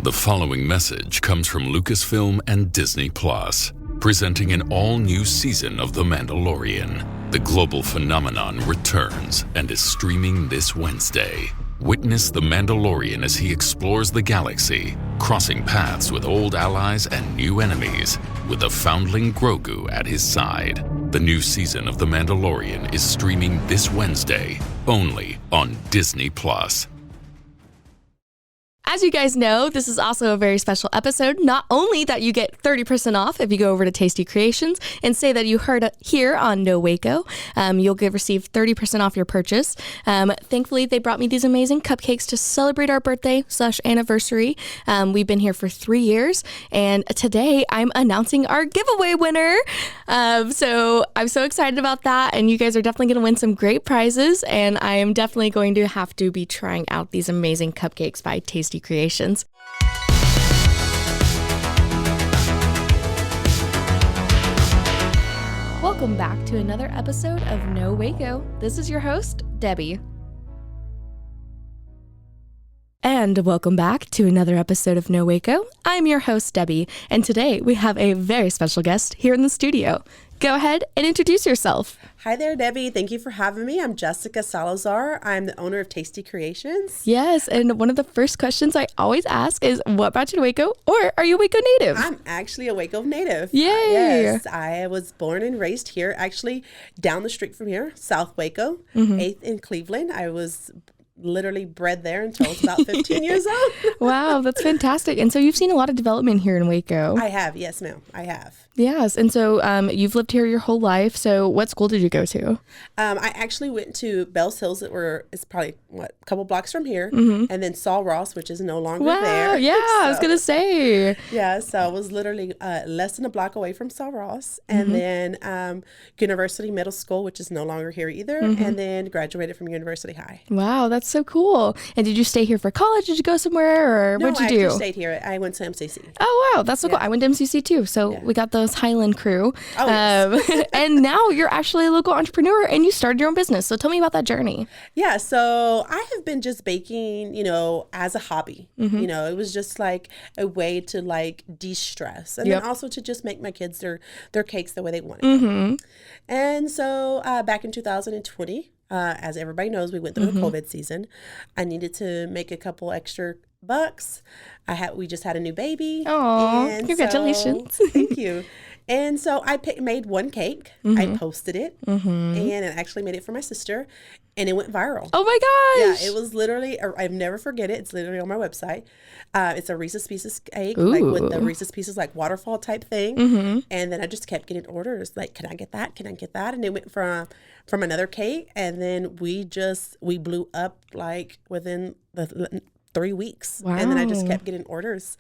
The following message comes from Lucasfilm and Disney Plus, presenting an all-new season of The Mandalorian. The global phenomenon returns and is streaming this Wednesday. Witness The Mandalorian as he explores the galaxy, crossing paths with old allies and new enemies, with the foundling Grogu at his side. The new season of The Mandalorian is streaming this Wednesday, only on Disney Plus. As you guys know, this is also a very special episode. Not only that you get 30% off if you go over to Tasty Creations and say that you heard it here on No Waco, you'll receive 30% off your purchase. Thankfully, they brought me these amazing cupcakes to celebrate our birthday/anniversary. We've been here for 3 years, and today I'm announcing our giveaway winner. So I'm so excited about that, and you guys are definitely going to win some great prizes, and I am definitely going to have to be trying out these amazing cupcakes by Tasty Creations. Welcome back to another episode of No Waco. This is your host, Debbie. And welcome back to another episode of No Waco. I'm your host, Debbie, and today we have a very special guest here in the studio. Go ahead and introduce yourself. Hi there, Debbie. Thank you for having me. I'm Jessica Salazar. I'm the owner of Tasty Creations. Yes, and one of the first questions I always ask is, what brought you to Waco, or are you a Waco native? I'm actually a Waco native. Yay! Yes, I was born and raised here, actually down the street from here, South Waco, 8th in Cleveland. I was literally bred there until I was about 15 years old. Wow, that's fantastic. And so you've seen a lot of development here in Waco. I have, yes, ma'am. I have. Yes, and so you've lived here your whole life. So what school did you go to? I actually went to Bells Hills. It's probably, a couple blocks from here. And then Saul Ross, which is no longer there. Yeah, I was going to say. Yeah, so I was literally less than a block away from Saul Ross. And then University Middle School, which is no longer here either. And then graduated from University High. Wow, that's so cool. And did you stay here for college? Did you go somewhere, or what did you do? No, I actually stayed here. I went to MCC. Oh, wow, that's so cool. I went to MCC too. So we got those Highland crew. Oh, yes. And now you're actually a local entrepreneur and you started your own business. So tell me about that journey. Yeah, so I have been just baking, as a hobby. It was just like a way to like de-stress, and then also to just make my kids their cakes the way they want it. And so back in 2020, as everybody knows, we went through the COVID season. I needed to make a couple extra bucks. We just had a new baby. Oh, congratulations. So, thank you. And so I made one cake. I posted it, and I actually made it for my sister, and it went viral. Oh my gosh. Yeah, it was literally, I'll never forget it. It's literally on my website. It's a Reese's Pieces cake, like with the Reese's Pieces, like waterfall type thing. And then I just kept getting orders, like, can I get that? Can I get that? And it went from another cake, and then we blew up like within the 3 weeks. Wow. And then I just kept getting orders.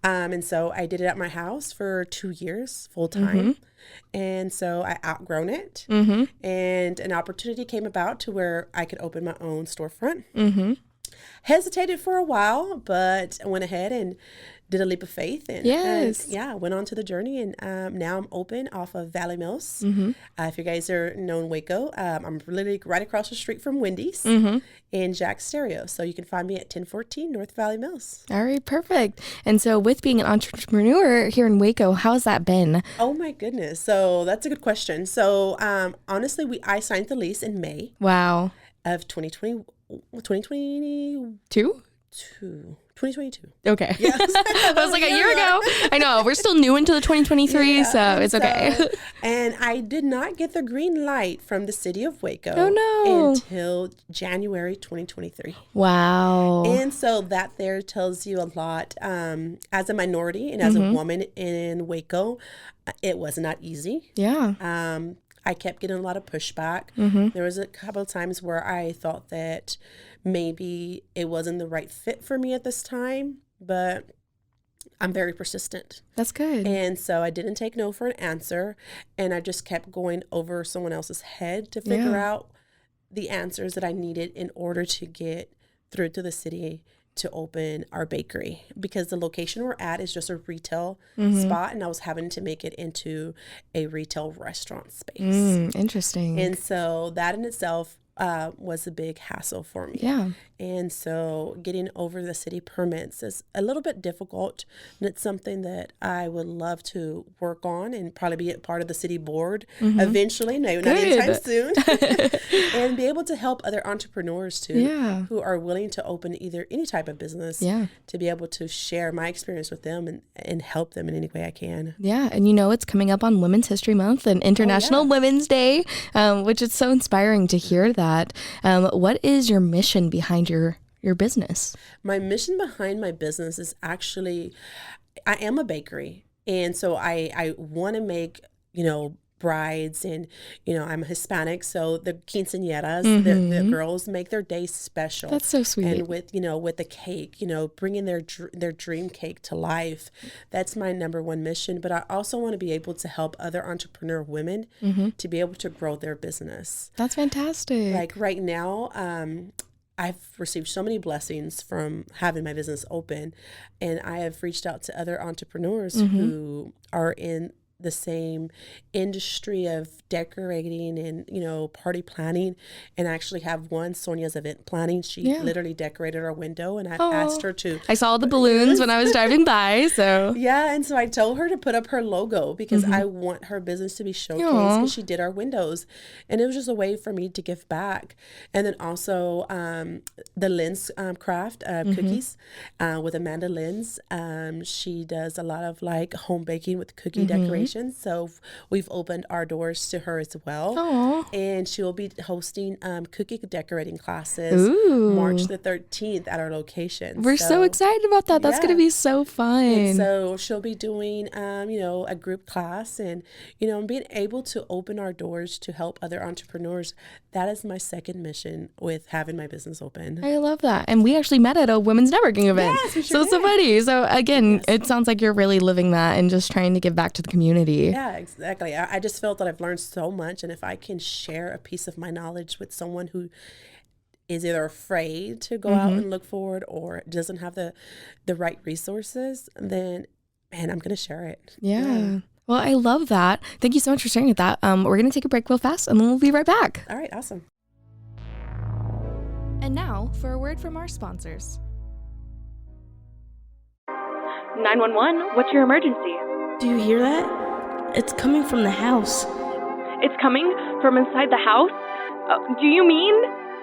And so I did it at my house for 2 years full time. And so I outgrown it. And an opportunity came about to where I could open my own storefront. Hesitated for a while, but I went ahead and did a leap of faith and went on to the journey, and now I'm open off of Valley Mills. If you guys are known Waco, I'm literally right across the street from Wendy's in Jack's Stereo, so you can find me at 1014 North Valley Mills. All right, perfect. And so with being an entrepreneur here in Waco, how has that been? Oh my goodness, so that's a good question. So honestly, I signed the lease in May. Wow. Of 2022. 2022. Okay. Yes. I was like a year ago. I know. We're still new into the 2023, so it's okay. And I did not get the green light from the city of Waco until January 2023. Wow. And so that there tells you a lot. As a minority and as a woman in Waco, it was not easy. Yeah. I kept getting a lot of pushback. There was a couple of times where I thought that maybe it wasn't the right fit for me at this time, but I'm very persistent. That's good. And so I didn't take no for an answer, and I just kept going over someone else's head to figure out the answers that I needed in order to get through to the city to open our bakery, because the location we're at is just a retail spot, and I was having to make it into a retail restaurant space. Interesting. And so that in itself was a big hassle for me. Yeah. And so getting over the city permits is a little bit difficult. And it's something that I would love to work on and probably be a part of the city board eventually, maybe not anytime soon. And be able to help other entrepreneurs too, who are willing to open either any type of business, to be able to share my experience with them and help them in any way I can. Yeah. And it's coming up on Women's History Month and International Women's Day, which is so inspiring to hear that. What is your mission behind your business? My mission behind my business is actually, I am a bakery. And so I want to make, brides and, I'm Hispanic. So the quinceañeras, the girls make their day special. That's so sweet. And with the cake, bringing their dream cake to life. That's my number one mission. But I also want to be able to help other entrepreneur women to be able to grow their business. That's fantastic. Like right now, I've received so many blessings from having my business open, and I have reached out to other entrepreneurs who are in the same industry of decorating and, party planning, and I actually have one, Sonia's event planning. She literally decorated our window, and I asked her to. I saw the balloons when I was driving by, so. Yeah, and so I told her to put up her logo because I want her business to be showcased, because she did our windows, and it was just a way for me to give back. And then also the Lynn's craft cookies with Amanda Lynn's. She does a lot of like home baking with cookie decoration. So we've opened our doors to her as well. Aww. And she will be hosting cookie decorating classes March the 13th at our location. We're so excited about that. That's going to be so fun. And so she'll be doing, a group class and, being able to open our doors to help other entrepreneurs. That is my second mission with having my business open. I love that. And we actually met at a women's networking event. Yes, we sure so it's so funny. So again, it sounds like you're really living that and just trying to give back to the community. Yeah, exactly. I just felt that I've learned so much. And if I can share a piece of my knowledge with someone who is either afraid to go out and look forward or doesn't have the right resources, then, man, I'm going to share it. Yeah. Well, I love that. Thank you so much for sharing that. We're going to take a break real fast and then we'll be right back. All right. Awesome. And now for a word from our sponsors. 911, what's your emergency? Do you hear that? It's coming from the house. It's coming from inside the house? Do you mean?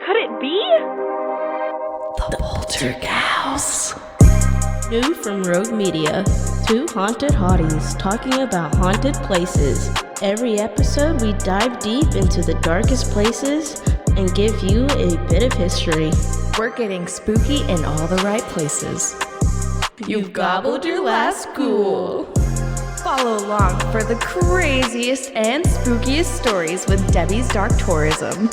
Could it be? The Poltergeist. New from Rogue Media. Two haunted hotties talking about haunted places. Every episode we dive deep into the darkest places and give you a bit of history. We're getting spooky in all the right places. You've gobbled your last ghoul. Follow along for the craziest and spookiest stories with Debbie's Dark Tourism.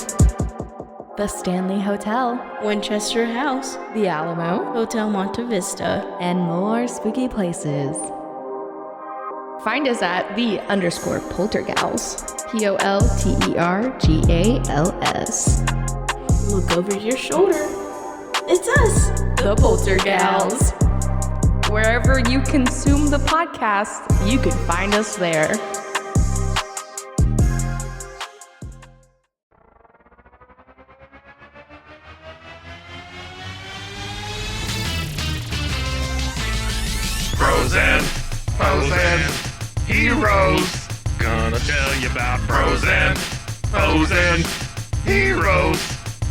The Stanley Hotel, Winchester House, The Alamo, Hotel Monte Vista, and more spooky places. Find us at _Poltergals. POLTERGALS. Look over your shoulder. It's us, The Poltergals. Wherever you consume the podcast, you can find us there. Frozen heroes. Gonna tell you about frozen heroes.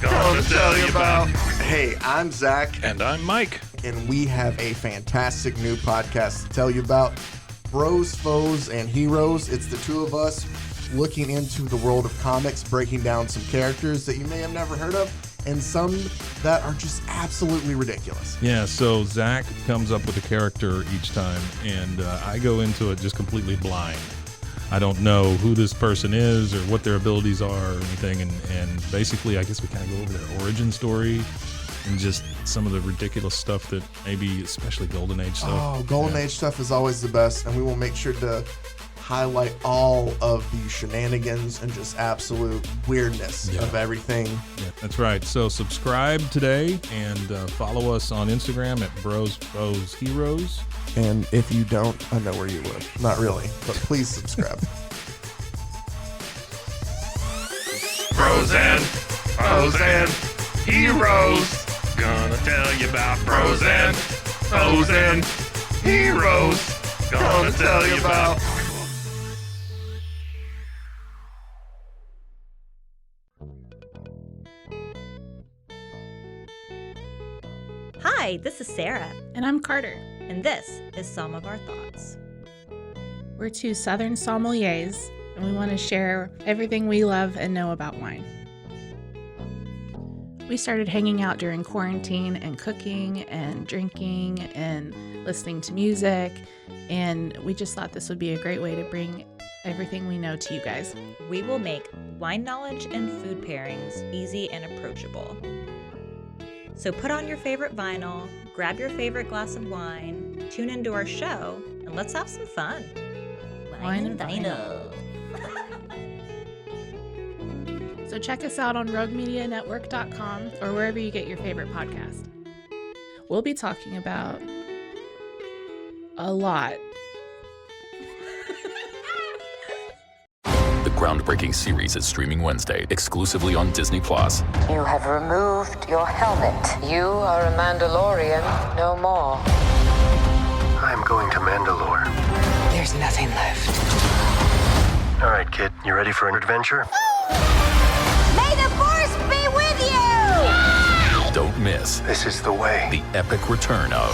Gonna tell you about. Hey, I'm Zach. And I'm Mike. And we have a fantastic new podcast to tell you about. Bros, Foes, and Heroes. It's the two of us looking into the world of comics, breaking down some characters that you may have never heard of, and some that are just absolutely ridiculous. Yeah, so Zach comes up with a character each time, and I go into it just completely blind. I don't know who this person is or what their abilities are or anything, and basically I guess we kind of go over their origin story and just some of the ridiculous stuff that maybe, especially Golden Age stuff. Oh, Golden Age stuff is always the best, and we will make sure to highlight all of the shenanigans and just absolute weirdness of everything. Yeah, that's right. So subscribe today and follow us on Instagram at Bros Foes Heroes. And if you don't, I know where you live. Not really, but please subscribe. Frozen heroes. Gonna tell you about frozen foes and heroes. Gonna tell you about. Hi, this is Sarah, And I'm Carter. and this is Some of Our Thoughts. We're two Southern sommeliers, and we want to share everything we love and know about wine. We started hanging out during quarantine and cooking and drinking and listening to music, and we just thought this would be a great way to bring everything we know to you guys. We will make wine knowledge and food pairings easy and approachable. So put on your favorite vinyl, grab your favorite glass of wine, tune into our show, and let's have some fun. Wine and vinyl. So check us out on roguemedianetwork.com or wherever you get your favorite podcast. We'll be talking about a lot. The groundbreaking series is streaming Wednesday exclusively on Disney Plus. You have removed your helmet. You are a Mandalorian no more. I'm going to Mandalore. There's nothing left. All right, kid, you ready for an adventure? May the Force be with you! Don't miss This is the way. the epic return of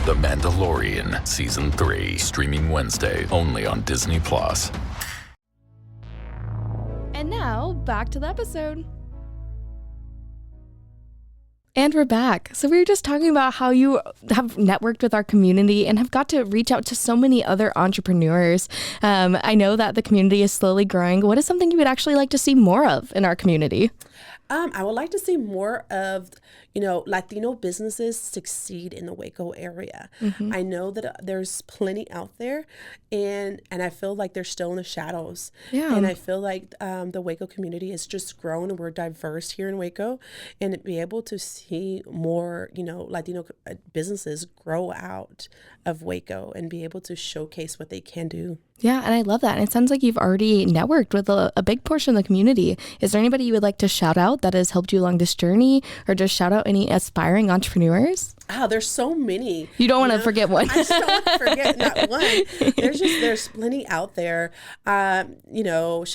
The Mandalorian Season 3, streaming Wednesday only on Disney Plus. And now, back to the episode. And we're back. So we were just talking about how you have networked with our community and have got to reach out to so many other entrepreneurs. I know that the community is slowly growing. What is something you would actually like to see more of in our community? I would like to see more of, Latino businesses succeed in the Waco area. I know that there's plenty out there, and I feel like they're still in the shadows. Yeah. And I feel like the Waco community has just grown, and we're diverse here in Waco, and to be able to see more, Latino businesses grow out of Waco and be able to showcase what they can do. Yeah, and I love that. And it sounds like you've already networked with a big portion of the community. Is there anybody you would like to shout out that has helped you along this journey, or just shout out any aspiring entrepreneurs? There's so many. You don't want to forget one. I just don't want to forget not one. There's plenty out there. Shout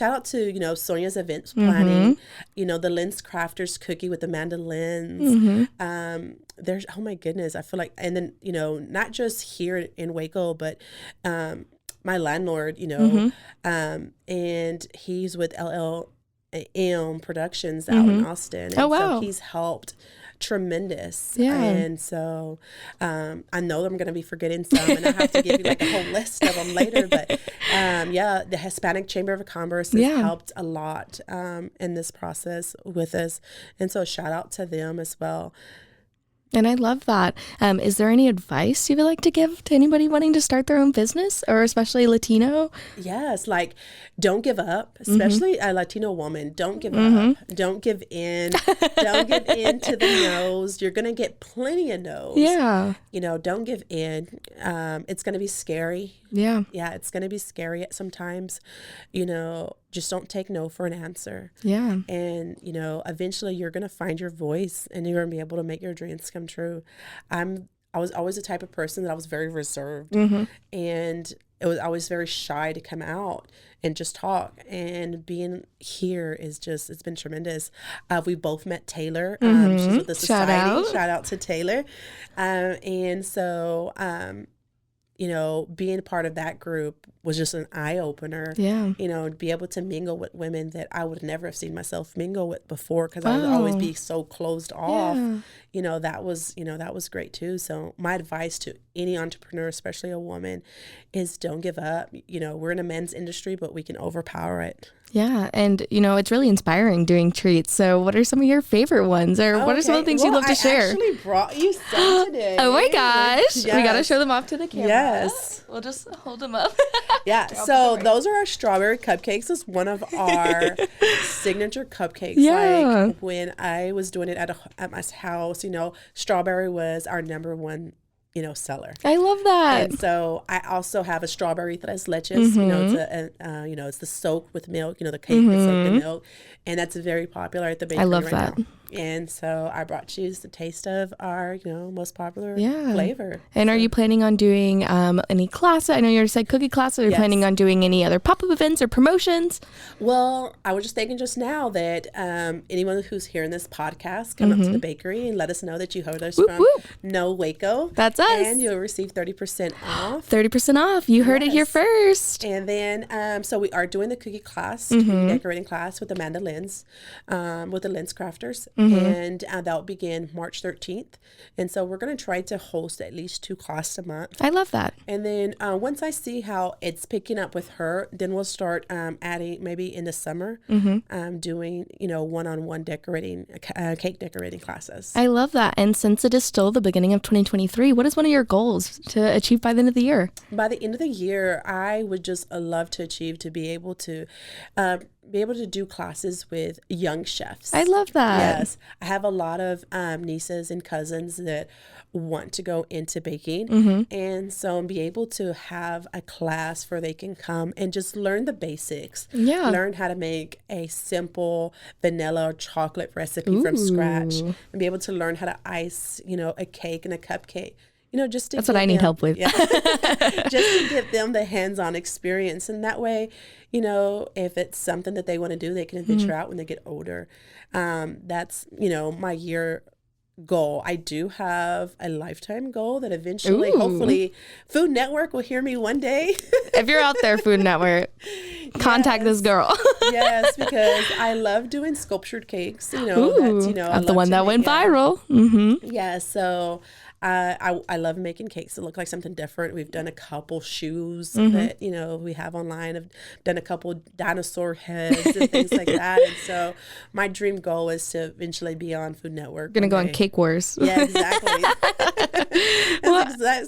out to, Sonia's events planning, the Lens Crafters cookie with the mandolins. There's, oh my goodness, I feel like, and then, not just here in Waco, but my landlord, and he's with LLM Productions out in Austin. And so he's helped tremendous. Yeah. And so I know I'm going to be forgetting some, and I have to give you like a whole list of them later. But the Hispanic Chamber of Commerce has helped a lot in this process with us. And so shout out to them as well. And I love that. Is there any advice you would like to give to anybody wanting to start their own business, or especially Latino? Yes, like don't give up, especially a Latino woman. Don't give up. Don't give in. Don't give in to the no's. You're going to get plenty of no's. Yeah. Don't give in. It's going to be scary. Yeah. Yeah, it's going to be scary at sometimes. Just don't take no for an answer. Yeah. And, eventually you're going to find your voice, and you're going to be able to make your dreams come true. I was always the type of person that I was very reserved, and it was always very shy to come out and just talk. And being here is it's been tremendous. We both met Taylor. She's with the society. Shout out to Taylor. And so, being a part of that group was just an eye opener. Yeah. To be able to mingle with women that I would never have seen myself mingle with before, because I would always be so closed off. That was great too. So my advice to any entrepreneur, especially a woman, is don't give up. We're in a men's industry, but we can overpower it. Yeah. And, it's really inspiring doing treats. So what are some of your favorite ones, or what are some of the things you'd love to share? I actually brought you some today. Oh my gosh. Yes. We got to show them off to the camera. Yes. We'll just hold them up. Yeah. So those are our strawberry cupcakes. It's one of our signature cupcakes. Yeah. Like when I was doing it at my house, strawberry was our number one seller. I love that. And so I also have a strawberry tres leches. It's the soak with milk. The cake that's soaked in milk, and that's very popular at the bakery. I love right that. now. And so I brought you the taste of our most popular flavor. And are you planning on doing any classes? I know you already said cookie classes. Are you planning on doing any other pop-up events or promotions? Well, I was just thinking just now that anyone who's hearing this podcast, come up to the bakery and let us know that you heard us from No Waco. That's us. And you'll receive 30% off. 30% off. You heard it here first. And then, so we are doing the cookie class, cookie decorating class with Amanda Lens, with the Lens Crafters. And that will begin March 13th. And so we're going to try to host at least 2 classes a month. I love that. And then once I see how it's picking up with her, then we'll start adding maybe in the summer, doing, one-on-one decorating, cake decorating classes. I love that. And since it is still the beginning of 2023, what is one of your goals to achieve by the end of the year? By the end of the year, I would just love to achieve to be able to do classes with young chefs. I love that. Yes. I have a lot of nieces and cousins that want to go into baking. And so be able to have a class where they can come and just learn the basics. Yeah. Learn how to make a simple vanilla or chocolate recipe from scratch. And be able to learn how to ice, a cake and a cupcake. Just to that's what I need help with. Yeah. Just to give them the hands-on experience. And that way, if it's something that they want to do, they can venture out when they get older. That's, my year goal. I do have a lifetime goal that eventually, hopefully, Food Network will hear me one day. If you're out there, Food Network, contact this girl. Yes, because I love doing sculptured cakes. That's the one that went viral. Yeah, so I love making cakes that look like something different. We've done a couple shoes that, we have online. I've done a couple dinosaur heads and things like that. And so my dream goal is to eventually be on Food Network. Gonna go on Cake Wars. Yeah, exactly.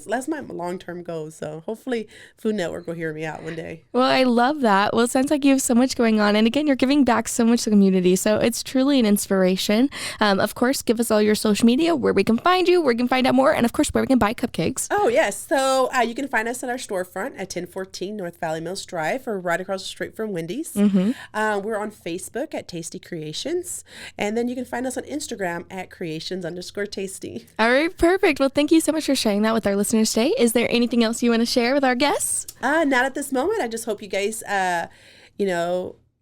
That's my long-term goal. So hopefully Food Network will hear me out one day. Well, I love that. Well, it sounds like you have so much going on. And again, you're giving back so much to the community. So it's truly an inspiration. Of course, give us all your social media, where we can find you, where we can find out more, and of course, where we can buy cupcakes. Oh, yes. So you can find us at our storefront at 1014 North Valley Mills Drive, or right across the street from Wendy's. We're on Facebook at Tasty Creations. And then you can find us on Instagram at creations_tasty. All right, perfect. Well, thank you so much for sharing that with our listeners today. Is there anything else you want to share with our guests? Not at this moment. I just hope you guys,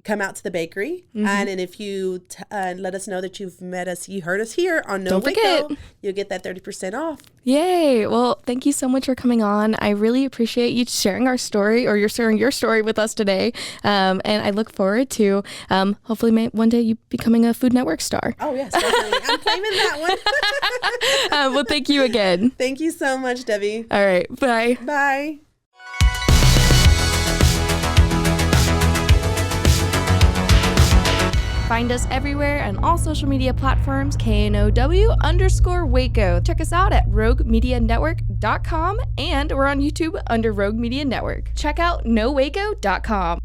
come out to the bakery. And if you let us know that you've met us, you heard us here on No Waco, you'll get that 30% off. Yay. Well, thank you so much for coming on. I really appreciate you sharing our story, or you're sharing your story with us today. And I look forward to hopefully one day you becoming a Food Network star. Oh, yes, definitely. I'm claiming that one. Well, thank you again. Thank you so much, Debbie. All right. Bye. Bye. Find us everywhere on all social media platforms, KNOW_Waco. Check us out at roguemedianetwork.com, and we're on YouTube under Rogue Media Network. Check out nowaco.com.